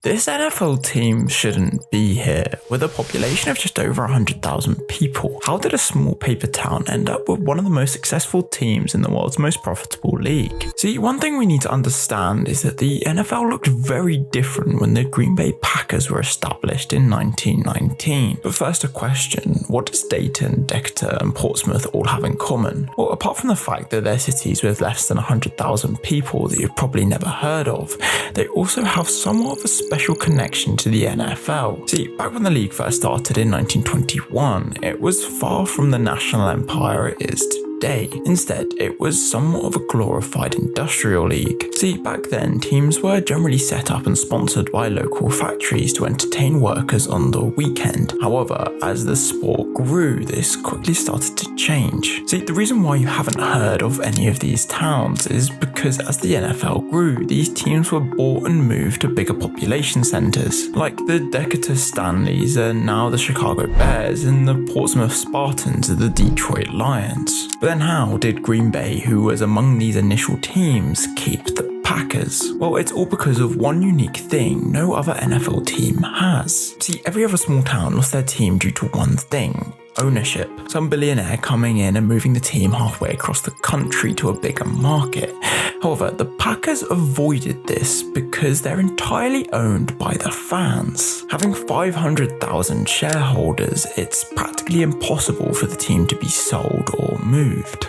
This NFL team shouldn't be here. With a population of just over 100,000 people, how did a small paper town end up with one of the most successful teams in the world's most profitable league? See, one thing we need to understand is that the NFL looked very different when the Green Bay Packers were established in 1919. But first a question, what does Dayton, Decatur and Portsmouth all have in common? Well, apart from the fact that they're cities with less than 100,000 people that you've probably never heard of, they also have somewhat of a special connection to the NFL. See, back when the league first started in 1921, it was far from the national empire it is today. Instead, it was somewhat of a glorified industrial league. See, back then, teams were generally set up and sponsored by local factories to entertain workers on the weekend. However, as the sport grew, this quickly started to change. See, the reason why you haven't heard of any of these towns is because as the NFL grew, these teams were bought and moved to bigger population centres, like the Decatur Stanleys are now the Chicago Bears and the Portsmouth Spartans are the Detroit Lions. But then how did Green Bay, who was among these initial teams, keep the Packers? Well, it's all because of one unique thing no other NFL team has. See, every other small town lost their team due to one thing: ownership. Some billionaire coming in and moving the team halfway across the country to a bigger market. However, the Packers avoided this because they're entirely owned by the fans. Having 500,000 shareholders, it's practically impossible for the team to be sold or moved.